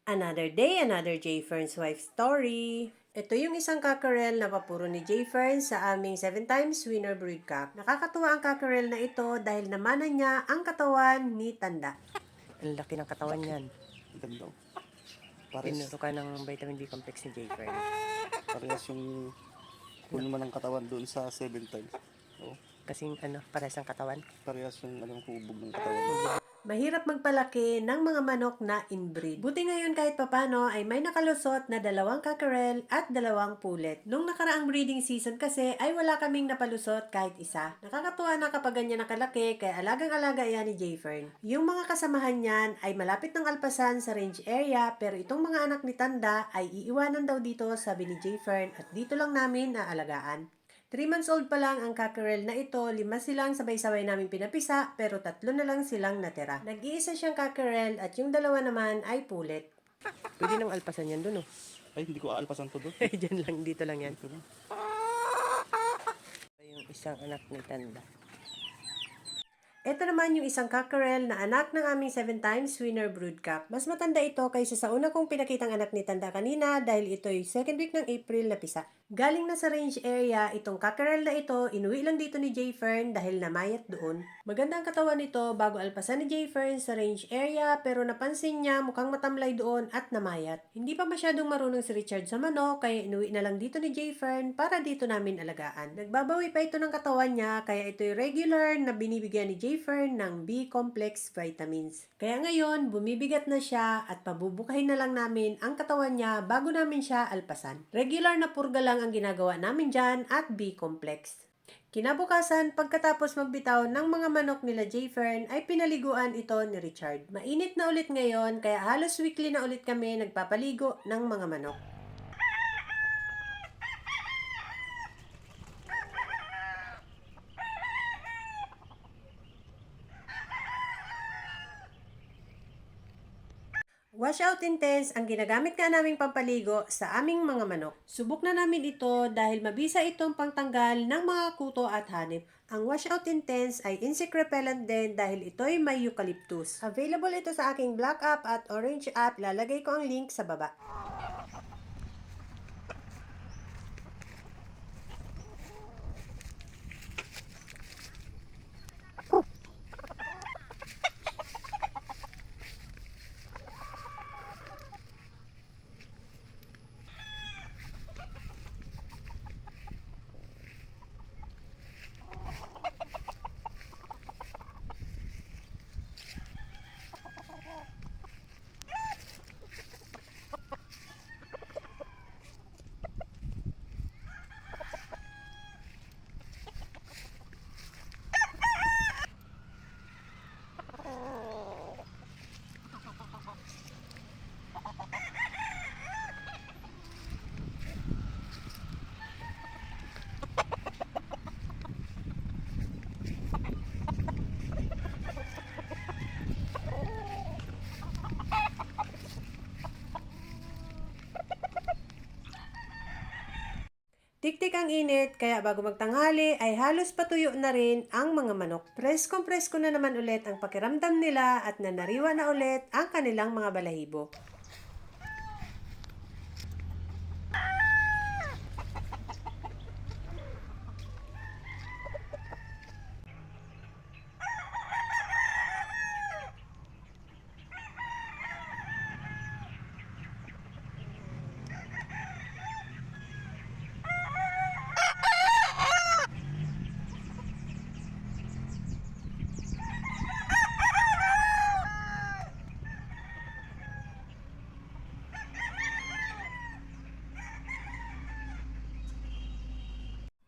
Another day, another J. Fern's wife story. Ito yung isang cockerel na papuro ni J. Fern sa aming 7 times winner brood cup. Nakakatuwa ang cockerel na ito dahil namanan niya ang katawan ni Tanda. Ang laki ng katawan niyan. Ganda. Pinuro ka ng vitamin B complex ni J. Fern. Parehas yung full naman ng katawan doon sa 7 times. Oh, Kasing parehas ang katawan. parehas yung hubog ng katawan. Mahirap magpalaki ng mga manok na inbreed. Buti ngayon kahit papano ay may nakalusot na 2 cockerel at 2 pullet. Nung nakaraang breeding season kasi ay wala kaming napalusot kahit isa. Nakakatuwa na kapag ganyan nakalaki kaya alagang-alaga yan ni J. Fern. Yung mga kasamahan niyan ay malapit ng alpasan sa range area pero itong mga anak ni Tanda ay iiwanan daw dito sabi ni J. Fern at dito lang namin naalagaan. 3 months old pa lang ang cockerel na ito, 5 silang sabay-sabay namin pinapisa, pero 3 na lang silang natira. Nag-iisa siyang cockerel at yung 2 naman ay pullet. Pwede nang alpasan yan dun, oh. Ay, hindi ko aalpasan to doon. Diyan lang, dito lang yan. Yung isang anak ni Tanda. Ito naman yung isang cockerel na anak ng aming 7 times winner brood cup. Mas matanda ito kaysa sa una kong pinakitang anak ni Tanda kanina dahil ito'y 2nd week ng April na pisa. Galing na sa range area, itong cockerel na ito, inuwi lang dito ni J. Fern dahil namayat doon. Maganda ang katawan nito bago alpasan ni J. Fern sa range area pero napansin niya mukhang matamlay doon at namayat. Hindi pa masyadong marunong si Richard sa manok kaya inuwi na lang dito ni J. Fern para dito namin alagaan. Nagbabawi pa ito ng katawan niya kaya ito'y regular na binibigyan ni J. Fern ng B-complex vitamins. Kaya ngayon, bumibigat na siya at pabubukahin na lang namin ang katawan niya bago namin siya alpasan. Regular na purga lang ang ginagawa namin dyan at B-complex. Kinabukasan, pagkatapos magbitaw ng mga manok nila J. Fern ay pinaliguan ito ni Richard. Mainit na ulit ngayon kaya halos weekly na ulit kami nagpapaligo ng mga manok. Washout Intense ang ginagamit nga naming pampaligo sa aming mga manok. Subok na namin ito dahil mabisa itong pangtanggal ng mga kuto at hanip. Ang Washout Intense ay insect repellent din dahil ito'y may eucalyptus. Available ito sa aking black app at orange app. Lalagay ko ang link sa baba. Tiktik ang init, kaya bago magtanghali ay halos patuyo na rin ang mga manok. Presko na naman ulit ang pakiramdam nila at nanariwa na ulit ang kanilang mga balahibo.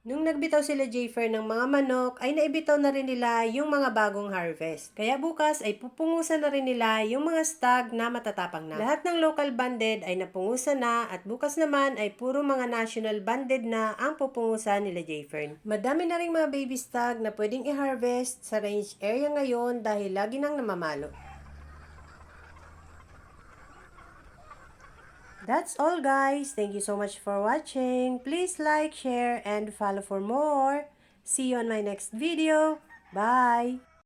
Nung nagbitaw sila J. Fern ng mga manok, ay naibitaw na rin nila yung mga bagong harvest. Kaya bukas ay pupungusan na rin nila yung mga stag na matatapang na. Lahat ng local banded ay napungusan na at bukas naman ay puro mga national banded na ang pupungusan nila J. Fern. Madami na rin mga baby stag na pwedeng i-harvest sa range area ngayon dahil lagi nang namamalo. That's all guys. Thank you so much for watching. Please like, share, and follow for more. See you on my next video. Bye!